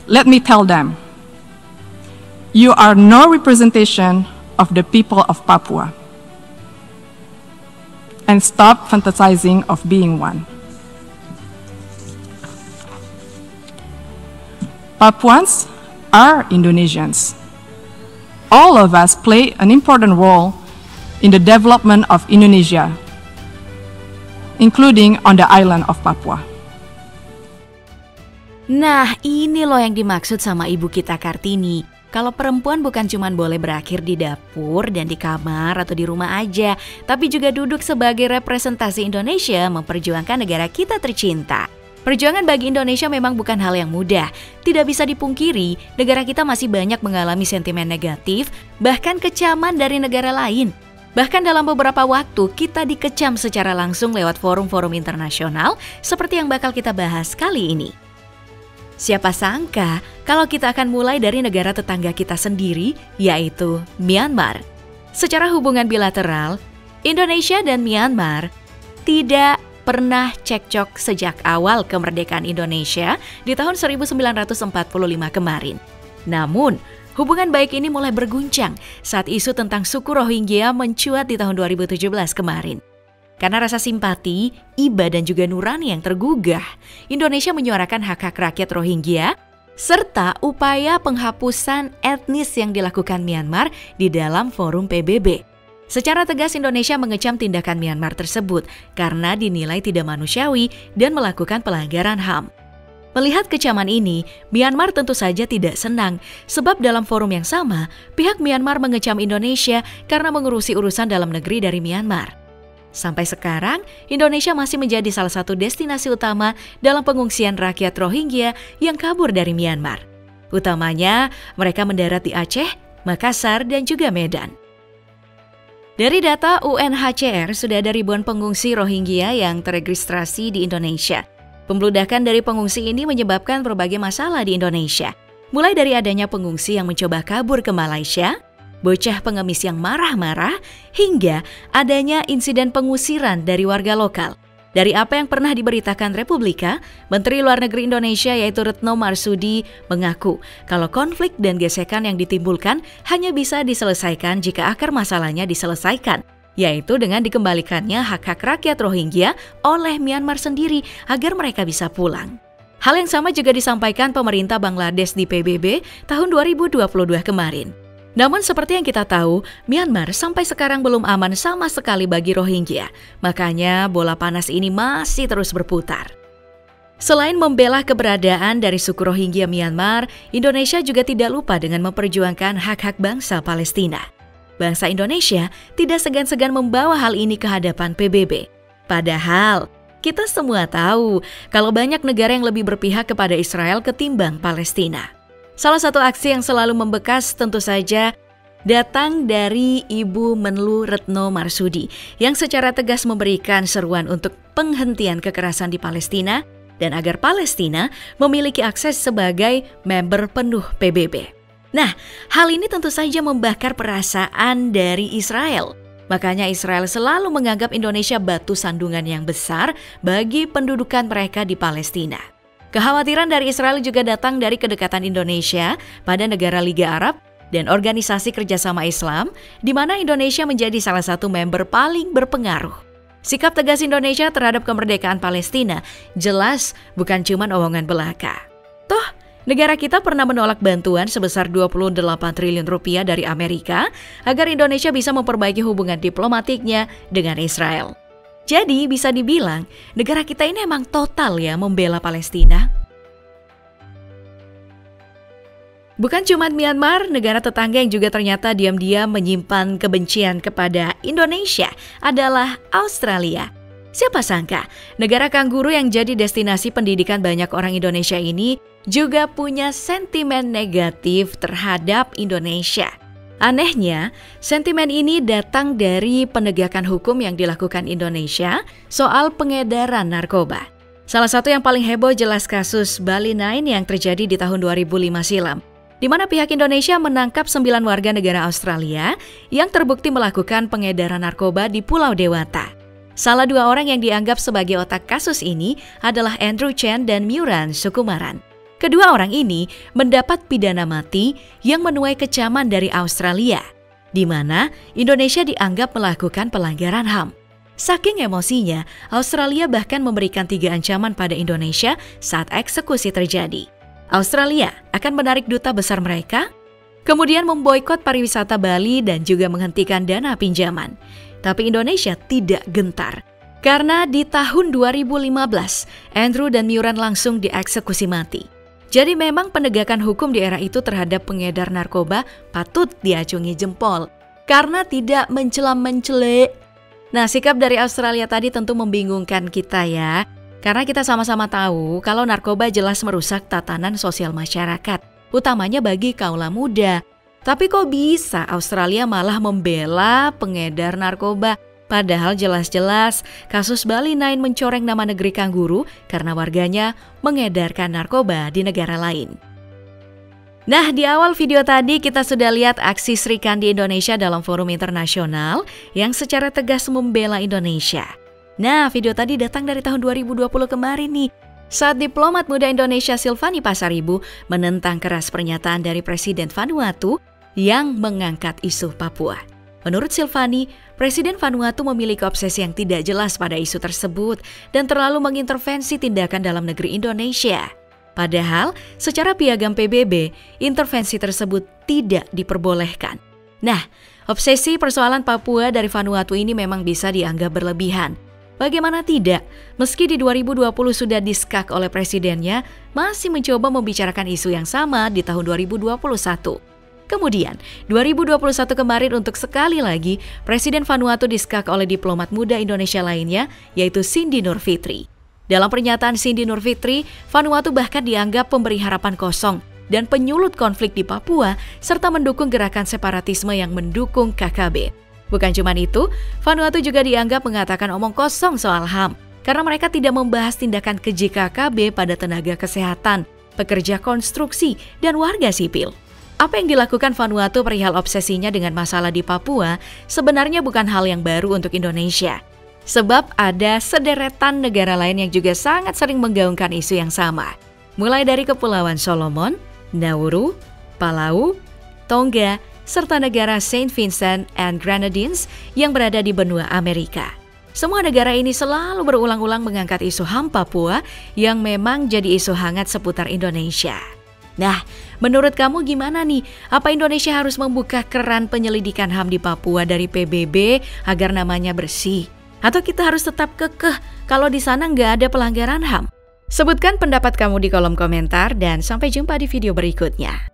let me tell them, you are no representation of the people of Papua. And stop fantasizing of being one. Papuans are Indonesians. All of us play an important role in the development of Indonesia, including on the island of Papua. Nah, ini loh yang dimaksud sama ibu kita Kartini. Kalau perempuan bukan cuma boleh berakhir di dapur dan di kamar atau di rumah aja, tapi juga duduk sebagai representasi Indonesia memperjuangkan negara kita tercinta. Perjuangan bagi Indonesia memang bukan hal yang mudah. Tidak bisa dipungkiri, negara kita masih banyak mengalami sentimen negatif, bahkan kecaman dari negara lain. Bahkan dalam beberapa waktu, kita dikecam secara langsung lewat forum-forum internasional seperti yang bakal kita bahas kali ini. Siapa sangka kalau kita akan mulai dari negara tetangga kita sendiri, yaitu Myanmar. Secara hubungan bilateral, Indonesia dan Myanmar tidak pernah cekcok sejak awal kemerdekaan Indonesia di tahun 1945 kemarin. Namun, hubungan baik ini mulai berguncang saat isu tentang suku Rohingya mencuat di tahun 2017 kemarin. Karena rasa simpati, iba dan juga nurani yang tergugah, Indonesia menyuarakan hak-hak rakyat Rohingya serta upaya penghapusan etnis yang dilakukan Myanmar di dalam forum PBB. Secara tegas Indonesia mengecam tindakan Myanmar tersebut karena dinilai tidak manusiawi dan melakukan pelanggaran HAM. Melihat kecaman ini, Myanmar tentu saja tidak senang sebab dalam forum yang sama, pihak Myanmar mengecam Indonesia karena mengurusi urusan dalam negeri dari Myanmar. Sampai sekarang, Indonesia masih menjadi salah satu destinasi utama dalam pengungsian rakyat Rohingya yang kabur dari Myanmar. Utamanya, mereka mendarat di Aceh, Makassar, dan juga Medan. Dari data UNHCR, sudah ada ribuan pengungsi Rohingya yang teregistrasi di Indonesia. Pembludakan dari pengungsi ini menyebabkan berbagai masalah di Indonesia. Mulai dari adanya pengungsi yang mencoba kabur ke Malaysia, bocah pengemis yang marah-marah, hingga adanya insiden pengusiran dari warga lokal. Dari apa yang pernah diberitakan Republika, Menteri Luar Negeri Indonesia yaitu Retno Marsudi mengaku kalau konflik dan gesekan yang ditimbulkan hanya bisa diselesaikan jika akar masalahnya diselesaikan, yaitu dengan dikembalikannya hak-hak rakyat Rohingya oleh Myanmar sendiri agar mereka bisa pulang. Hal yang sama juga disampaikan pemerintah Bangladesh di PBB tahun 2022 kemarin. Namun seperti yang kita tahu, Myanmar sampai sekarang belum aman sama sekali bagi Rohingya. Makanya bola panas ini masih terus berputar. Selain membela keberadaan dari suku Rohingya Myanmar, Indonesia juga tidak lupa dengan memperjuangkan hak-hak bangsa Palestina. Bangsa Indonesia tidak segan-segan membawa hal ini ke hadapan PBB. Padahal, kita semua tahu kalau banyak negara yang lebih berpihak kepada Israel ketimbang Palestina. Salah satu aksi yang selalu membekas tentu saja datang dari Ibu Menlu Retno Marsudi yang secara tegas memberikan seruan untuk penghentian kekerasan di Palestina dan agar Palestina memiliki akses sebagai member penuh PBB. Nah, hal ini tentu saja membakar perasaan dari Israel. Makanya Israel selalu menganggap Indonesia batu sandungan yang besar bagi pendudukan mereka di Palestina. Kekhawatiran dari Israel juga datang dari kedekatan Indonesia pada negara Liga Arab dan Organisasi Kerjasama Islam, di mana Indonesia menjadi salah satu member paling berpengaruh. Sikap tegas Indonesia terhadap kemerdekaan Palestina jelas bukan cuma omongan belaka. Toh, negara kita pernah menolak bantuan sebesar 28 triliun rupiah dari Amerika agar Indonesia bisa memperbaiki hubungan diplomatiknya dengan Israel. Jadi bisa dibilang negara kita ini emang total ya membela Palestina. Bukan cuma Myanmar, negara tetangga yang juga ternyata diam-diam menyimpan kebencian kepada Indonesia adalah Australia. Siapa sangka, negara kanguru yang jadi destinasi pendidikan banyak orang Indonesia ini juga punya sentimen negatif terhadap Indonesia. Anehnya, sentimen ini datang dari penegakan hukum yang dilakukan Indonesia soal pengedaran narkoba. Salah satu yang paling heboh jelas kasus Bali 9 yang terjadi di tahun 2005 silam, di mana pihak Indonesia menangkap 9 warga negara Australia yang terbukti melakukan pengedaran narkoba di Pulau Dewata. Salah 2 orang yang dianggap sebagai otak kasus ini adalah Andrew Chen dan Myuran Sukumaran. Kedua orang ini mendapat pidana mati yang menuai kecaman dari Australia, di mana Indonesia dianggap melakukan pelanggaran HAM. Saking emosinya, Australia bahkan memberikan 3 ancaman pada Indonesia saat eksekusi terjadi. Australia akan menarik duta besar mereka, kemudian memboikot pariwisata Bali dan juga menghentikan dana pinjaman. Tapi Indonesia tidak gentar, karena di tahun 2015, Andrew dan Meuran langsung dieksekusi mati. Jadi memang penegakan hukum di era itu terhadap pengedar narkoba patut diacungi jempol, karena tidak mencela-mencele. Nah, sikap dari Australia tadi tentu membingungkan kita ya, karena kita sama-sama tahu kalau narkoba jelas merusak tatanan sosial masyarakat, utamanya bagi kaula muda. Tapi kok bisa Australia malah membela pengedar narkoba? Padahal jelas-jelas kasus Bali 9 mencoreng nama negeri Kangguru karena warganya mengedarkan narkoba di negara lain. Nah, di awal video tadi kita sudah lihat aksi Sri Kandi Indonesia dalam forum internasional yang secara tegas membela Indonesia. Nah, video tadi datang dari tahun 2020 kemarin nih, saat diplomat muda Indonesia Silvani Pasaribu menentang keras pernyataan dari Presiden Vanuatu yang mengangkat isu Papua. Menurut Silvani, Presiden Vanuatu memiliki obsesi yang tidak jelas pada isu tersebut dan terlalu mengintervensi tindakan dalam negeri Indonesia. Padahal, secara piagam PBB, intervensi tersebut tidak diperbolehkan. Nah, obsesi persoalan Papua dari Vanuatu ini memang bisa dianggap berlebihan. Bagaimana tidak, meski di 2020 sudah diskak oleh presidennya, masih mencoba membicarakan isu yang sama di tahun 2021. Kemudian, 2021 kemarin untuk sekali lagi, Presiden Vanuatu diskak oleh diplomat muda Indonesia lainnya, yaitu Cindy Nurfitri. Dalam pernyataan Cindy Nurfitri, Vanuatu bahkan dianggap pemberi harapan kosong dan penyulut konflik di Papua, serta mendukung gerakan separatisme yang mendukung KKB. Bukan cuma itu, Vanuatu juga dianggap mengatakan omong kosong soal HAM, karena mereka tidak membahas tindakan keji KKB pada tenaga kesehatan, pekerja konstruksi, dan warga sipil. Apa yang dilakukan Vanuatu perihal obsesinya dengan masalah di Papua sebenarnya bukan hal yang baru untuk Indonesia. Sebab ada sederetan negara lain yang juga sangat sering menggaungkan isu yang sama. Mulai dari Kepulauan Solomon, Nauru, Palau, Tonga, serta negara Saint Vincent and Grenadines yang berada di benua Amerika. Semua negara ini selalu berulang-ulang mengangkat isu HAM Papua yang memang jadi isu hangat seputar Indonesia. Nah, menurut kamu gimana nih? Apa Indonesia harus membuka keran penyelidikan HAM di Papua dari PBB agar namanya bersih? Atau kita harus tetap kekeh kalau di sana nggak ada pelanggaran HAM? Sebutkan pendapat kamu di kolom komentar dan sampai jumpa di video berikutnya.